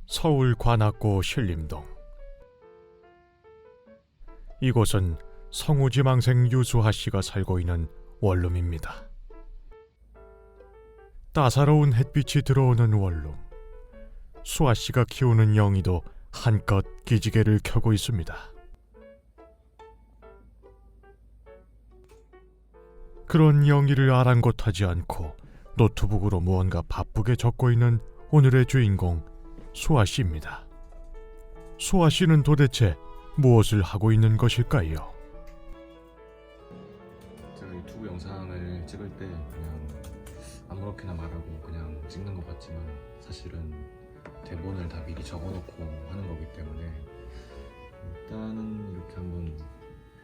서울 관악구 신림동. 이곳은 성우지망생 유수하 씨가 살고 있는 원룸입니다. 따사로운 햇빛이 들어오는 원룸. 수아 씨가 키우는 영희도 한껏 기지개를 켜고 있습니다. 그런 영희를 아랑곳하지 않고 노트북으로 무언가 바쁘게 적고 있는 오늘의 주인공 수아 씨입니다. 수아 씨는 도대체 무엇을 하고 있는 것일까요? 제가 유튜브 영상을 찍을 때 그냥 아무렇게나 말하고 그냥 찍는 것 같지만 사실은 대본을 다 미리 적어놓고 하는 거기 때문에 일단은 이렇게 한번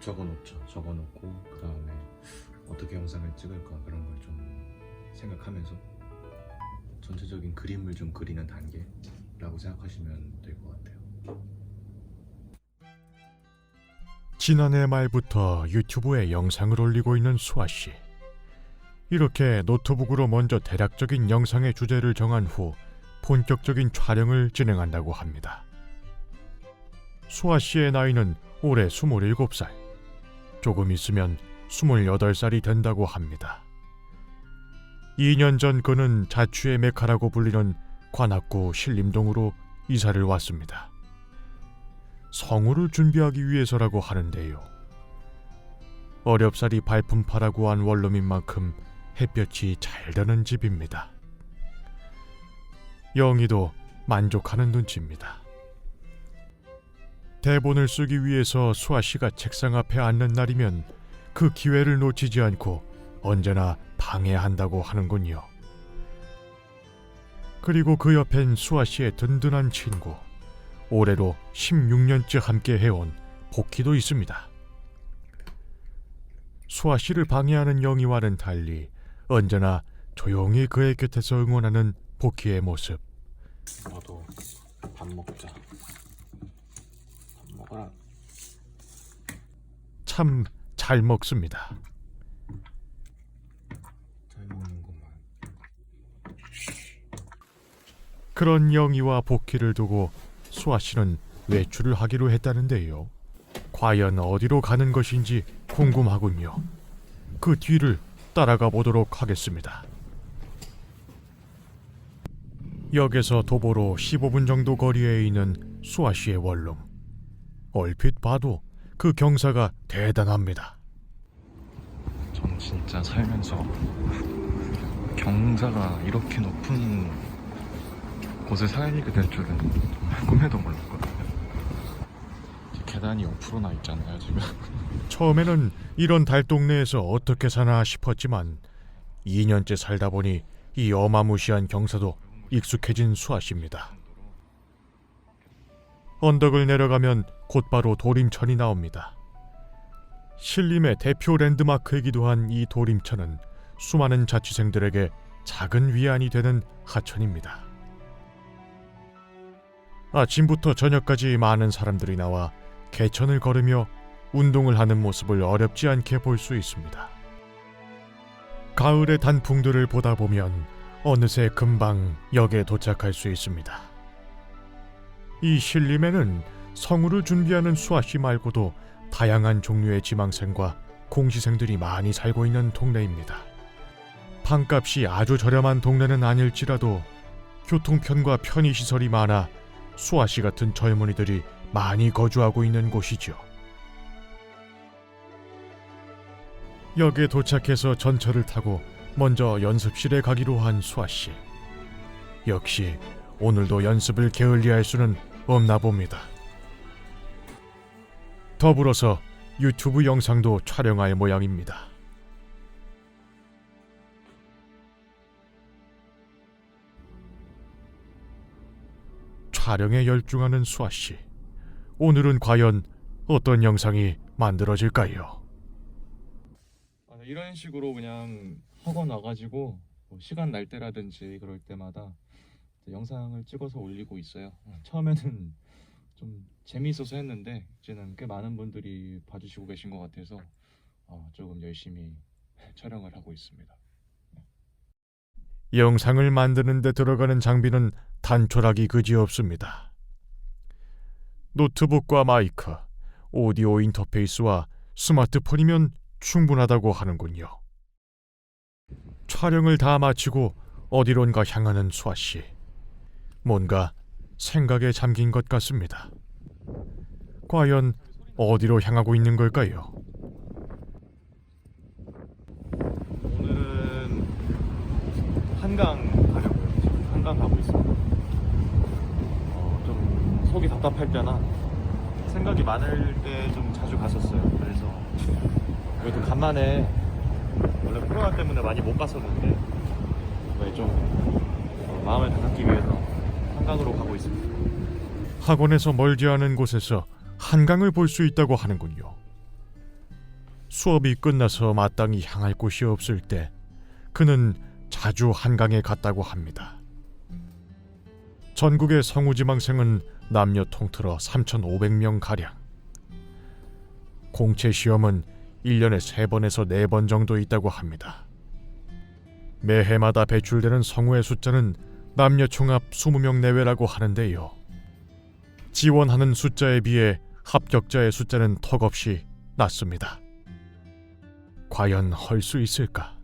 적어놓죠. 적어놓고 그 다음에 어떻게 영상을 찍을까 그런 걸 좀 생각하면서 전체적인 그림을 좀 그리는 단계라고 생각하시면 될 것 같아요. 지난해 말부터 유튜브에 영상을 올리고 있는 수아 씨. 이렇게 노트북으로 먼저 대략적인 영상의 주제를 정한 후 본격적인 촬영을 진행한다고 합니다. 수아 씨의 나이는 올해 27살. 조금 있으면 28살이 된다고 합니다. 2년 전 그는 자취의 메카라고 불리는 관악구 신림동으로 이사를 왔습니다. 성우를 준비하기 위해서라고 하는데요. 어렵사리 발품파라고 한 원룸인 만큼 햇볕이 잘 드는 집입니다. 영희도 만족하는 눈치입니다. 대본을 쓰기 위해서 수아 씨가 책상 앞에 앉는 날이면 그 기회를 놓치지 않고 언제나 방해한다고 하는군요. 그리고 그 옆엔 수아 씨의 든든한 친구, 올해로 16년째 함께 해온 복희도 있습니다. 수아 씨를 방해하는 영희와는 달리 언제나 조용히 그의 곁에서 응원하는 복희의 모습. 너도 밥 먹자. 밥 먹어라. 참 잘 먹습니다. 잘 먹는구만. 그런 영희와 복희를 두고 수아 씨는 외출을 하기로 했다는데요. 과연 어디로 가는 것인지 궁금하군요. 그 뒤를 따라가 보도록 하겠습니다. 역에서 도보로 15분 정도 거리에 있는 수아 씨의 원룸. 얼핏 봐도 그 경사가 대단합니다. 전 진짜 살면서 경사가 이렇게 높은 곳에 살게 될 줄은 꿈에도 몰랐거든요. 계단이 옆으로나 있잖아요 지금. 처음에는 이런 달동네에서 어떻게 사나 싶었지만 2년째 살다 보니 이 어마무시한 경사도 익숙해진 수아 씨입니다. 언덕을 내려가면 곧바로 도림천이 나옵니다. 신림의 대표 랜드마크이기도 한 이 도림천은 수많은 자취생들에게 작은 위안이 되는 하천입니다. 아침부터 저녁까지 많은 사람들이 나와 개천을 걸으며 운동을 하는 모습을 어렵지 않게 볼 수 있습니다. 가을의 단풍들을 보다 보면 어느새 금방 역에 도착할 수 있습니다. 이 신림에는 성우를 준비하는 수아 씨 말고도 다양한 종류의 지망생과 공시생들이 많이 살고 있는 동네입니다. 방값이 아주 저렴한 동네는 아닐지라도 교통편과 편의시설이 많아 수아 씨 같은 젊은이들이 많이 거주하고 있는 곳이죠. 역에 도착해서 전철을 타고 먼저 연습실에 가기로 한 수아 씨. 역시 오늘도 연습을 게을리할 수는 없나 봅니다. 더불어서 유튜브 영상도 촬영할 모양입니다. 촬영에 열중하는 수아 씨. 오늘은 과연 어떤 영상이 만들어질까요? 이런 식으로 그냥 학원 와가지고 뭐 시간 날 때라든지 그럴 때마다 영상을 찍어서 올리고 있어요. 처음에는 좀 재미있어서 했는데 이제는 꽤 많은 분들이 봐주시고 계신 것 같아서 조금 열심히 촬영을 하고 있습니다. 영상을 만드는 데 들어가는 장비는 단촐하기 그지없습니다. 노트북과 마이크, 오디오 인터페이스와 스마트폰이면 충분하다고 하는군요. 촬영을 다 마치고 어디론가 향하는 수아씨. 뭔가 생각에 잠긴 것 같습니다. 과연 어디로 향하고 있는 걸까요? 오늘은 한강 가려고요. 지금 한강 가고 있습니다. 좀 속이 답답할 때나 생각이 많을 때 좀 자주 갔었어요. 그래서 그래도 간만에 원래 코로나 때문에 많이 못 갔었는데 이번에 좀 마음을 다잡기 위해서 한강으로 가고 있습니다. 학원에서 멀지 않은 곳에서 한강을 볼 수 있다고 하는군요. 수업이 끝나서 마땅히 향할 곳이 없을 때 그는 자주 한강에 갔다고 합니다. 전국의 성우지망생은 남녀 통틀어 3,500명 가량. 공채 시험은 1년에 3번에서 4번 정도 있다고 합니다. 매해마다 배출되는 성우의 숫자는 남녀 총합 20명 내외라고 하는데요. 지원하는 숫자에 비해 합격자의 숫자는 턱없이 낮습니다. 과연 할 수 있을까?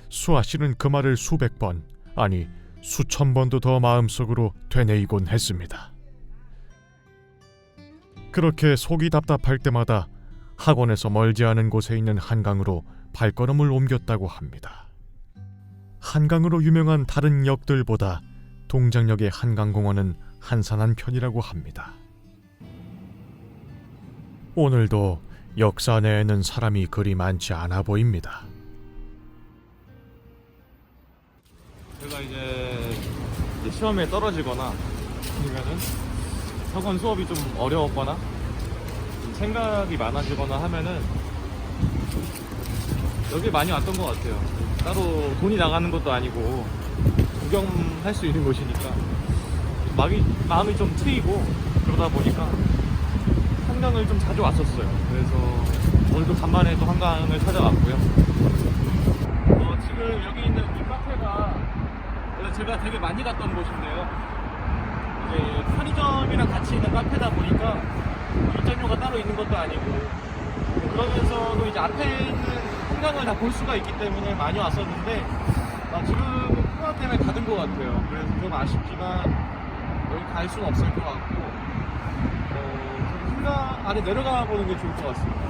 수아 씨는 그 말을 수백 번, 아니 수천 번도 더 마음속으로 되뇌이곤 했습니다. 그렇게 속이 답답할 때마다 학원에서 멀지 않은 곳에 있는 한강으로 발걸음을 옮겼다고 합니다. 한강으로 유명한 다른 역들보다 동작역의 한강공원은 한산한 편이라고 합니다. 오늘도 역사 내에는 사람이 그리 많지 않아 보입니다. 제가 이제 시험에 떨어지거나 아니면은 학원 수업이 좀 어려웠거나 좀 생각이 많아지거나 하면은 여기 많이 왔던 것 같아요. 따로 돈이 나가는 것도 아니고 구경할 수 있는 곳이니까 마음이 좀 트이고 그러다 보니까 한강을 좀 자주 왔었어요. 그래서 오늘도 간만에 또 한강을 찾아왔고요. 지금 여기 있는 이 카페가 원래 제가 되게 많이 갔던 곳인데요. 이제 편의점이랑 같이 있는 카페다 보니까 입장료가 따로 있는 것도 아니고 그러면서도 이제 앞에 있는 한강을 다 볼 수가 있기 때문에 많이 왔었는데 지금 코로나 때문에 닫은 것 같아요. 그래서 좀 아쉽지만 여기 갈 수는 없을 것 같고 한강 안에 내려가 보는 게 좋을 것 같습니다.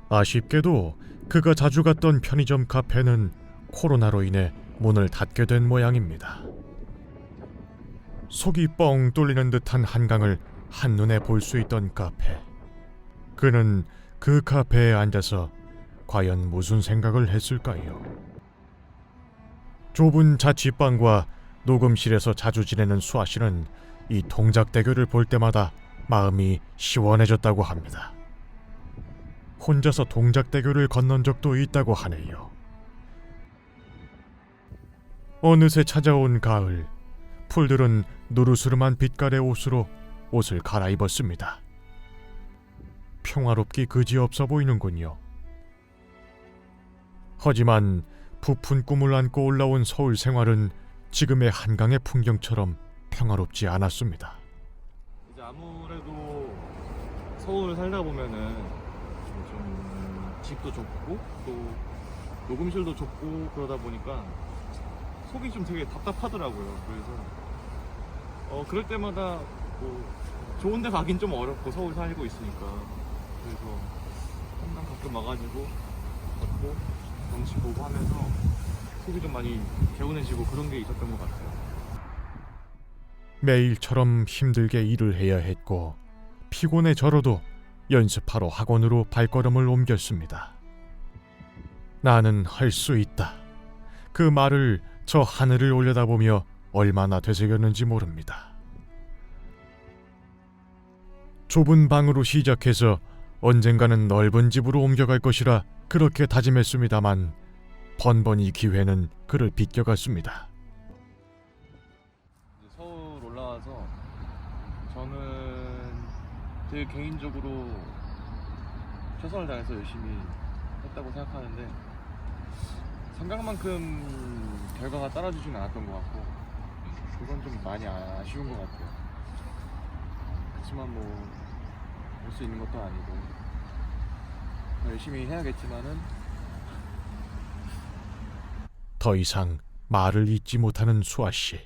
아쉽게도 그가 자주 갔던 편의점 카페는 코로나로 인해 문을 닫게 된 모양입니다. 속이 뻥 뚫리는 듯한 한강을 한눈에 볼 수 있던 카페. 그는 그 카페에 앉아서 과연 무슨 생각을 했을까요? 좁은 자취방과 녹음실에서 자주 지내는 수아 씨는 이 동작대교를 볼 때마다 마음이 시원해졌다고 합니다. 혼자서 동작대교를 건넌 적도 있다고 하네요. 어느새 찾아온 가을, 풀들은 누르스름한 빛깔의 옷으로 옷을 갈아입었습니다. 평화롭기 그지없어 보이는군요. 하지만 부푼 꿈을 안고 올라온 서울 생활은 지금의 한강의 풍경처럼 평화롭지 않았습니다. 이제 아무래도 서울 살다 보면은 좀 집도 좁고 또 녹음실도 좁고 그러다 보니까 속이 좀 되게 답답하더라고요. 그래서 그럴 때마다 좋은 데 가긴 좀 어렵고 서울 살고 있으니까 그래서 한강 가끔 와가지고 걷고 경치 보고 하면서 속이 좀 많이 개운해지고 그런 게 있었던 것 같아요. 매일처럼 힘들게 일을 해야 했고 피곤해 절어도 연습하러 학원으로 발걸음을 옮겼습니다. 나는 할 수 있다. 그 말을 저 하늘을 올려다보며 얼마나 되새겼는지 모릅니다. 좁은 방으로 시작해서 언젠가는 넓은 집으로 옮겨갈 것이라 그렇게 다짐했습니다만 번번이 기회는 그를 비껴갔습니다. 서울 올라와서 저는 되게 개인적으로 최선을 다해서 열심히 했다고 생각하는데 생각만큼 결과가 따라주지는 않았던 것 같고 그건 좀 많이 아쉬운 것 같아요. 그렇지만 뭐 볼 수 있는 것도 아니고 열심히 해야겠지만은 더 이상 말을 잇지 못하는 수아 씨.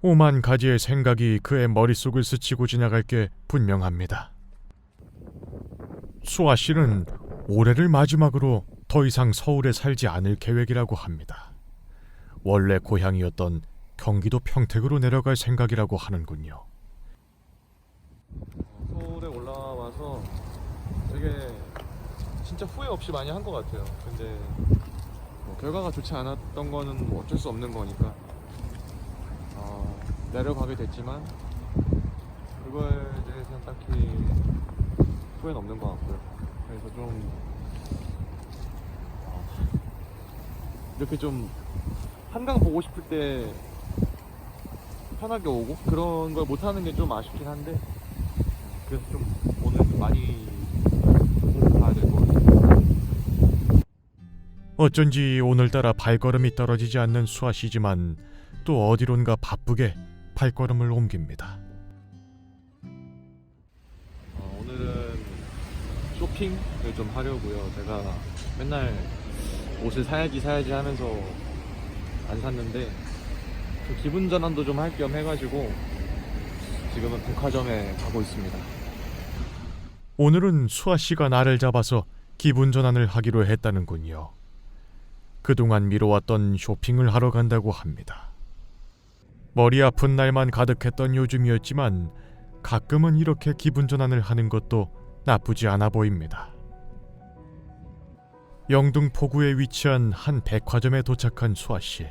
오만 가지의 생각이 그의 머릿속을 스치고 지나갈 게 분명합니다. 수아 씨는 올해를 마지막으로 더 이상 서울에 살지 않을 계획이라고 합니다. 원래 고향이었던 경기도 평택으로 내려갈 생각이라고 하는군요. 서울에 올라와서 되게 진짜 후회 없이 많이 한 것 같아요. 근데 뭐 결과가 좋지 않았던 거는 뭐 어쩔 수 없는 거니까 내려가게 됐지만 그거에 대해서는 딱히 후회는 없는 것 같고요. 그래서 좀 이렇게 좀 한강 보고 싶을 때 편하게 오고 그런 걸 못하는 게 좀 아쉽긴 한데 그래서 좀 오늘 좀 많이 보고 가야 될 것 같아요. 어쩐지 오늘따라 발걸음이 떨어지지 않는 수아 씨지만 또 어디론가 바쁘게 발걸음을 옮깁니다. 오늘은 쇼핑을 좀 하려고요. 제가 맨날 옷을 사야지 하면서 안 샀는데 좀 기분 전환도 좀 할 겸 해가지고 지금은 백화점에 가고 있습니다. 오늘은 수아 씨가 나를 잡아서 기분 전환을 하기로 했다는군요. 그동안 미뤄왔던 쇼핑을 하러 간다고 합니다. 머리 아픈 날만 가득했던 요즘이었지만 가끔은 이렇게 기분 전환을 하는 것도 나쁘지 않아 보입니다. 영등포구에 위치한 한 백화점에 도착한 수아 씨.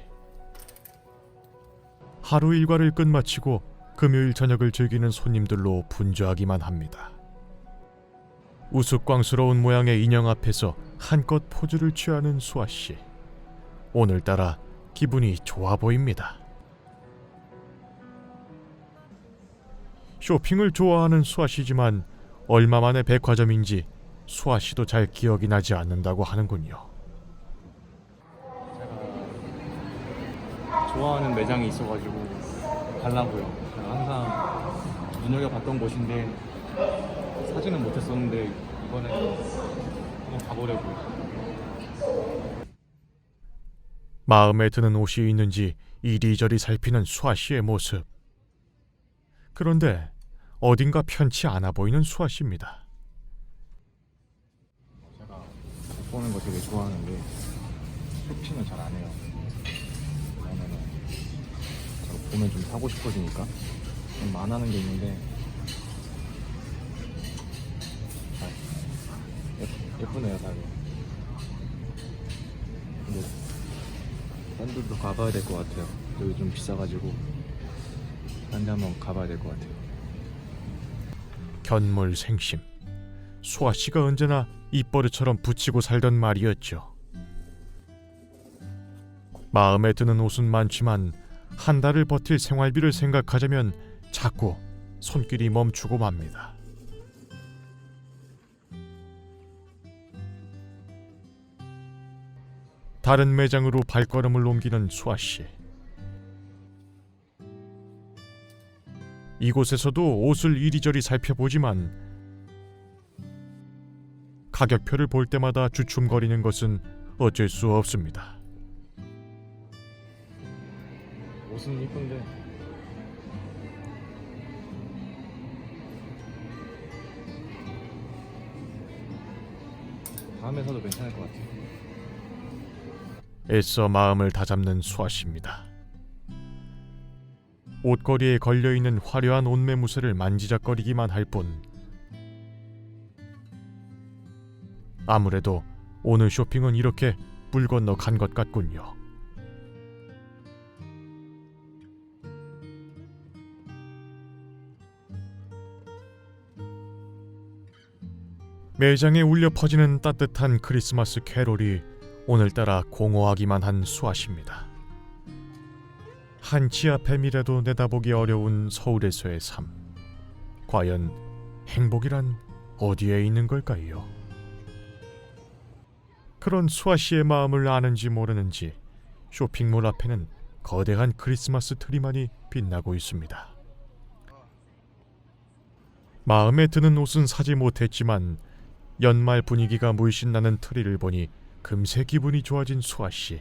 하루 일과를 끝마치고 금요일 저녁을 즐기는 손님들로 분주하기만 합니다. 우스꽝스러운 모양의 인형 앞에서 한껏 포즈를 취하는 수아 씨. 오늘따라 기분이 좋아 보입니다. 쇼핑을 좋아하는 수아 씨지만 얼마 만에 백화점인지 수아 씨도 잘 기억이 나지 않는다고 하는군요. 제가 좋아하는 매장이 있어가지고 가려고요. 제가 항상 눈여겨봤던 곳인데 사진은 못했었는데 이번에 한번 가보려고요. 마음에 드는 옷이 있는지 이리저리 살피는 수아 씨의 모습. 그런데 어딘가 편치 않아 보이는 수아 씨입니다. 제가 옷 보는 거 되게 좋아하는데 쇼핑을 잘 안 해요. 왜냐면은 제가 보면 좀 사고 싶어지니까 좀 안 하는 게 있는데 예쁘네요 다들. 근데 딴 데도 가봐야 될 것 같아요. 여기 좀 비싸가지고 딴 데 한번 가봐야 될 것 같아요. 견물생심. 수아 씨가 언제나 입버릇처럼 붙이고 살던 말이었죠. 마음에 드는 옷은 많지만 한 달을 버틸 생활비를 생각하자면 자꾸 손길이 멈추고 맙니다. 다른 매장으로 발걸음을 옮기는 수아 씨. 이곳에서도 옷을 이리저리 살펴보지만 가격표를 볼 때마다 주춤거리는 것은 어쩔 수 없습니다. 옷은 이쁜데 다음에 사도 괜찮을 것 같아요. 애써 마음을 다잡는 수아 씨입니다. 옷걸이에 걸려있는 화려한 옷매무새를 만지작거리기만 할 뿐 아무래도 오늘 쇼핑은 이렇게 물 건너 간 것 같군요. 매장에 울려 퍼지는 따뜻한 크리스마스 캐롤이 오늘따라 공허하기만 한 수아 씨입니다. 한치 앞의 미래도 내다보기 어려운 서울에서의 삶. 과연 행복이란 어디에 있는 걸까요? 그런 수아 씨의 마음을 아는지 모르는지 쇼핑몰 앞에는 거대한 크리스마스 트리만이 빛나고 있습니다. 마음에 드는 옷은 사지 못했지만 연말 분위기가 물씬 나는 트리를 보니 금세 기분이 좋아진 수아 씨.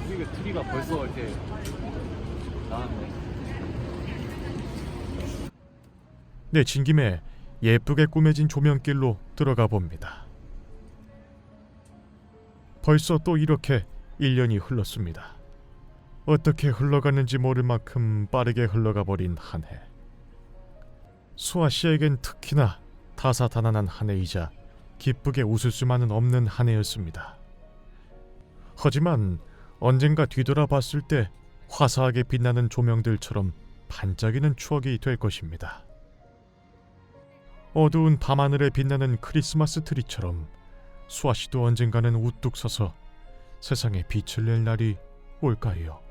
이게 트리가 벌써 이렇게 나왔네. 내친 김에 예쁘게 꾸며진 조명길로 들어가 봅니다. 벌써 또 이렇게 1년이 흘렀습니다. 어떻게 흘러갔는지 모를 만큼 빠르게 흘러가 버린 한 해. 수아 씨에겐 특히나 다사다난한 한 해이자 기쁘게 웃을 수만은 없는 한 해였습니다. 하지만 언젠가 뒤돌아봤을 때 화사하게 빛나는 조명들처럼 반짝이는 추억이 될 것입니다. 어두운 밤하늘에 빛나는 크리스마스 트리처럼 수아 씨도 언젠가는 우뚝 서서 세상에 빛을 낼 날이 올까요?